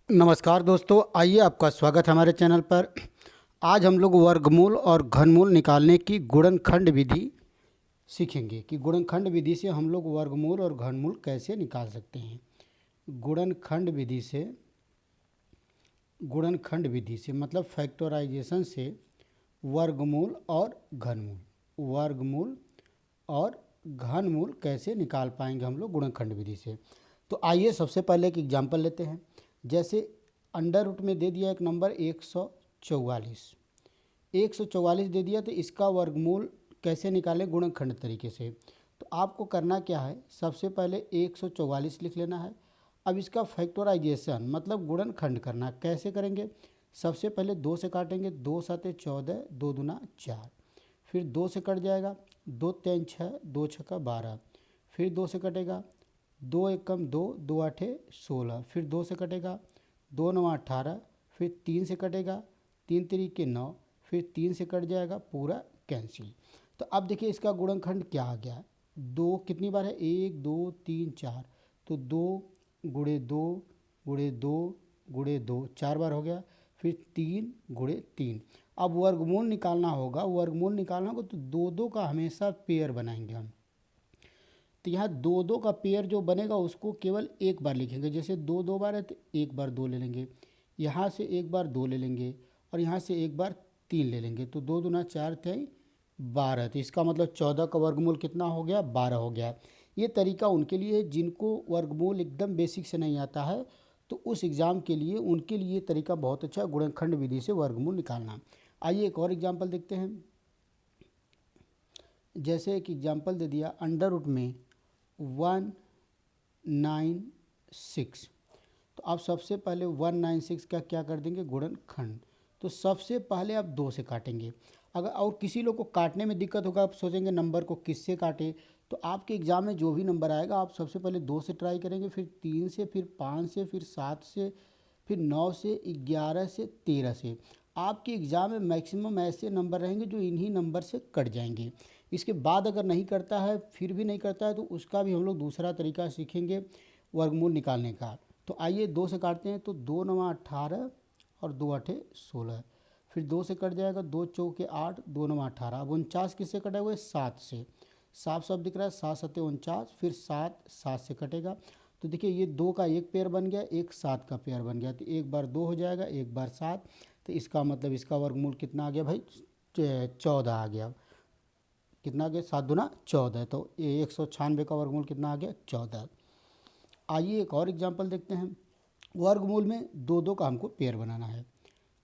नमस्कार दोस्तों, आइए आपका स्वागत है हमारे चैनल पर। आज हम लोग वर्गमूल और घनमूल निकालने की गुणनखंड विधि सीखेंगे कि गुणनखंड विधि से हम लोग वर्गमूल और घनमूल कैसे निकाल सकते हैं। गुणनखंड विधि से मतलब फैक्टराइजेशन से वर्गमूल और घनमूल कैसे निकाल पाएंगे हम लोग गुणनखंड विधि से। तो आइए सबसे पहले एक एग्जांपल लेते हैं। जैसे अंडर रूट में दे दिया एक नंबर 144 दे दिया, तो इसका वर्गमूल कैसे निकालें गुणनखंड तरीके से। तो आपको करना क्या है, सबसे पहले 144 लिख लेना है। अब इसका फैक्टराइजेशन मतलब गुणनखंड करना कैसे करेंगे। सबसे पहले 2 से काटेंगे, 2 सते 14, 2 दूना 4, फिर 2 से कट जाएगा, 2 तीन 6, 2 छक्का 12, फिर 2 से कटेगा, 2 एकम 2, 2 आठे 16, फिर 2 से कटेगा, 2 नवा 18, फिर 3 से कटेगा, 3 तरीके 9, फिर 3 से कट जाएगा, पूरा कैंसिल। तो अब देखिए इसका गुणनखंड क्या आ गया। 2 कितनी बार है, 1 2 3 4, तो 2 गुणे 2 गुणे 2 गुणे 2 4 बार हो गया, फिर 3 गुणे 3। अब वर्गमूल निकालना होगा, तो दो दो का हमेशा पेयर बनाएंगे हम। तो यहाँ दो दो का पेयर जो बनेगा उसको केवल एक बार लिखेंगे। जैसे 2 2 बार है तो एक बार 2 ले लेंगे, यहाँ से एक बार 2 ले लेंगे, और यहाँ से एक बार 3 ले लेंगे। तो 2 दूना 4 थे 12, तो इसका मतलब 14 का वर्गमूल कितना हो गया, 12 हो गया। ये तरीका उनके लिए है जिनको वर्गमूल एकदम बेसिक से नहीं आता है, तो उस एग्ज़ाम के लिए उनके लिए तरीका बहुत अच्छा है, गुणनखंड विधि से वर्गमूल निकालना। आइए एक और एग्जाम्पल देखते हैं। जैसे एक एग्जाम्पल दे दिया अंडर रूट में 196, तो आप सबसे पहले 196 का क्या कर देंगे, गुणनखंड। तो सबसे पहले आप 2 से काटेंगे। अगर और किसी लोग को काटने में दिक्कत होगा, आप सोचेंगे नंबर को किससे काटे, तो आपके एग्ज़ाम में जो भी नंबर आएगा आप सबसे पहले 2 से ट्राई करेंगे, फिर 3 से, फिर 5 से, फिर 7 से, फिर 9 से, 11 से, 13 से। आपके एग्ज़ाम में मैक्सिमम ऐसे नंबर रहेंगे जो इन्हीं नंबर से कट जाएंगे। इसके बाद अगर नहीं करता है, फिर भी नहीं करता है, तो उसका भी हम लोग दूसरा तरीका सीखेंगे वर्गमूल निकालने का। तो आइए 2 से काटते हैं। तो 2 नवा 18 और 2 आठे 16, फिर 2 से कट जाएगा, 2 चौके 8, 2 नवा 18। अब 49 किससे कटा हुआ है, 7 से। साफ साफ दिख रहा है, 7 सत्ते 49, फिर 7 7 से कटेगा। तो देखिए ये 2 का एक पेयर बन गया, एक 7 का पेयर बन गया, तो एक बार 2 हो जाएगा, एक बार 7। तो इसका मतलब इसका वर्गमूल कितना आ गया भाई, 14 आ गया। कितना आ गया, 7 दूना 14, तो ये 196 का वर्गमूल कितना आ गया, 14। आइए एक और एग्जांपल देखते हैं। वर्गमूल में दो दो का हमको पेयर बनाना है।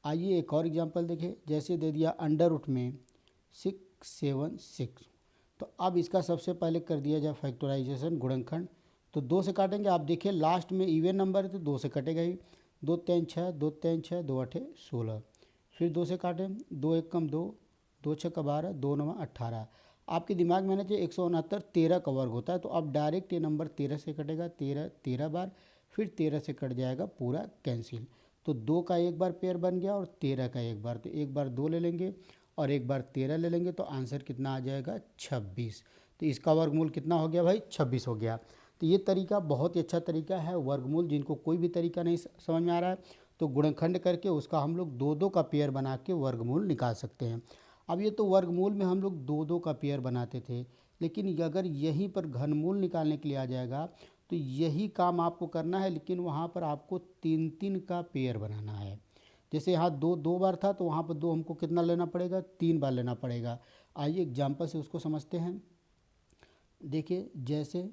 आइए एक और एग्जांपल देखें। जैसे दे दिया अंडर रूट में 676, तो अब इसका सबसे पहले कर दिया जाए फैक्टराइजेशन गुणनखंड। तो 2 से काटेंगे। आप देखिए लास्ट में इवन नंबर है तो 2 से कटेगा ही। 2 तीन 6, 2 तीन 6, 2 आठे 16, फिर 2 से काटें, 2 एकम 2, 2 छक्का 12, 2 नवा 18। आपके दिमाग में आना चाहिए 169 13 का वर्ग होता है, तो अब डायरेक्ट ये नंबर 13 से कटेगा, 13 बार, फिर 13 से कट जाएगा, पूरा कैंसिल। तो 2 का एक बार पेयर बन गया और 13 का एक बार, तो एक बार 2 ले लेंगे और एक बार 13 ले लेंगे, तो आंसर कितना आ जाएगा, 26। तो इसका वर्गमूल कितना हो गया भाई, 26 हो गया। तो ये तरीका बहुत ही अच्छा तरीका है वर्गमूल। जिनको कोई भी तरीका नहीं समझ में आ रहा है, तो गुणनखंड करके उसका हम लोग दो दो का पेयर बना के वर्गमूल निकाल सकते हैं। अब ये तो वर्गमूल में हम लोग दो दो का पेयर बनाते थे, लेकिन अगर यहीं पर घनमूल निकालने के लिए आ जाएगा तो यही काम आपको करना है, लेकिन वहाँ पर आपको 3 3 का पेयर बनाना है। जैसे यहाँ दो दो बार था, तो वहाँ पर दो हमको कितना लेना पड़ेगा, 3 बार लेना पड़ेगा। आइए एग्जाम्पल से उसको समझते हैं। देखिए जैसे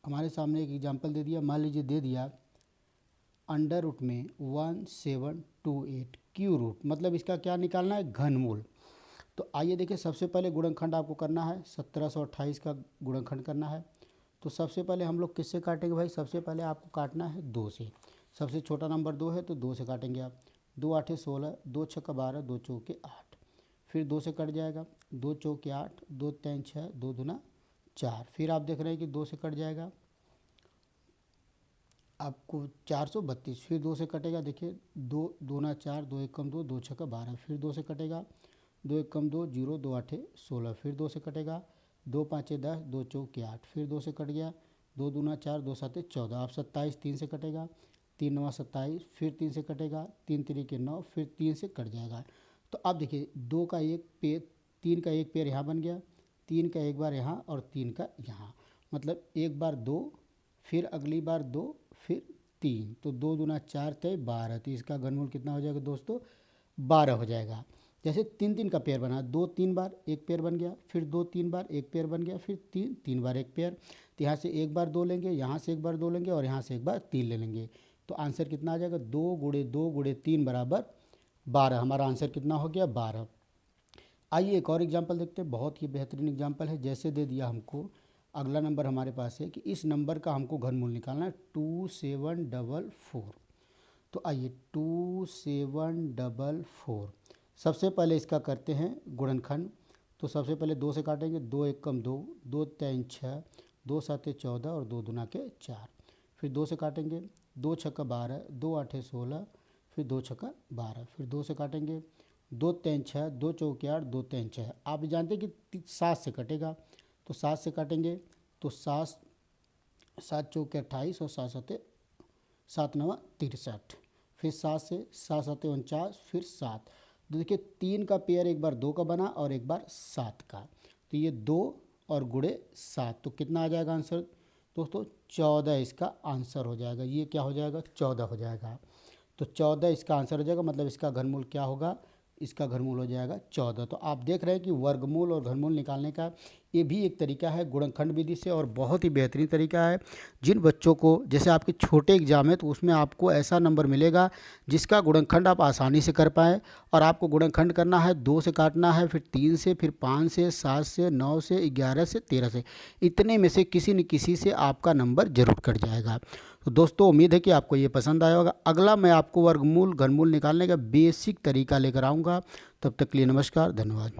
हमारे सामने एक एग्जाम्पल दे दिया, मान लीजिए दे दिया अंडर रूट में 1728 क्यू रूट, मतलब इसका क्या निकालना है, घनमूल। तो आइए देखिए, सबसे पहले गुणनखंड आपको करना है 1728 का गुणनखंड करना है। तो सबसे पहले हम लोग किससे काटेंगे भाई, सबसे पहले आपको काटना है 2 से। सबसे छोटा नंबर 2 है तो 2 से काटेंगे आप। 2 आठे 16, 2 छक्का 12, 2 चौके 8, फिर 2 से कट जाएगा, 2 चौके 8, 2 तीन 6, 2 दूना 4, फिर आप देख रहे हैं कि 2 से कट जाएगा आपको 432, फिर 2 से कटेगा, देखिए 2 दूना 4, 2 एकम 2, 2 छक्का 12, फिर 2 से कटेगा, 2 एकम 2 जीरो, 2 आठे 16, फिर 2 से कटेगा, 2 पाँचे 10, 2 चौके 8, फिर 2 से कट गया, 2 दूना 4, 2 साते 14, आप 27, 3 से कटेगा, 3 9 27, फिर 3 से कटेगा, 3 3 9, फिर 3 से कट जाएगा। तो अब देखिए 2 का एक पेयर, 3 का एक पेयर यहाँ बन गया, 3 का एक बार यहाँ और 3 का यहाँ, मतलब एक बार 2, फिर अगली बार 2, फिर 3, तो 2 दूना 4 तय 12, तो इसका घनमूल कितना हो जाएगा दोस्तों, 12 हो जाएगा। जैसे 3 3 का पेयर बना, 2 3 बार एक पेयर बन गया, फिर 2 3 बार एक पेयर बन गया, फिर 3 3 बार एक पेयर, तो यहाँ से एक बार 2 लेंगे, यहाँ से एक बार 2 लेंगे और यहाँ से एक बार 3 ले लेंगे, तो आंसर कितना आ जाएगा, 2 गुणे 2 गुणे 3 बराबर 12। हमारा आंसर कितना हो गया, 12। आइए एक और एग्जाम्पल देखते हैं, बहुत ही बेहतरीन एग्जाम्पल है। जैसे दे दिया हमको, अगला नंबर हमारे पास है कि इस नंबर का हमको घनमूल निकालना है 2744। तो आइए 2744, सबसे पहले इसका करते हैं गुणनखंड। तो सबसे पहले 2 से काटेंगे, 2 1 कम 2, 2 3 6, 2 7 14 और 2 दूना के 4, फिर 2 से काटेंगे, 2 6 12, 2 8 16, फिर 2 6 12, फिर 2 से काटेंगे, 2 3 6, 2 चौके 8, 2 3 6। आप जानते हैं कि 7 से कटेगा, तो 7 से काटेंगे, तो 7 7 चौके 28 और 7 7 7 9 63, फिर 7 से 7 7 49, फिर 7। तो देखिए 3 का पेयर एक बार 2 का बना और एक बार 7 का, तो ये 2 और गुणे 7, तो कितना आ जाएगा आंसर दोस्तों, 14 इसका आंसर हो जाएगा। ये क्या हो जाएगा, 14 हो जाएगा। तो 14 इसका आंसर हो जाएगा, मतलब इसका घनमूल क्या होगा, इसका घनमूल हो जाएगा 14। तो आप देख रहे हैं कि वर्गमूल और घनमूल निकालने का ये भी एक तरीका है गुणनखंड विधि से, और बहुत ही बेहतरीन तरीका है। जिन बच्चों को, जैसे आपके छोटे एग्जाम है तो उसमें आपको ऐसा नंबर मिलेगा जिसका गुणनखंड आप आसानी से कर पाएँ, और आपको गुणनखंड करना है 2 से काटना है, फिर 3 से, फिर 5 से, 7 से, 9 से, 11 से, 13 से, इतने में से किसी न किसी से आपका नंबर जरूर कट जाएगा। तो दोस्तों उम्मीद है कि आपको ये पसंद आया होगा। अगला मैं आपको वर्गमूल घनमूल निकालने का बेसिक तरीका लेकर आऊँगा। तब तक के लिए नमस्कार, धन्यवाद।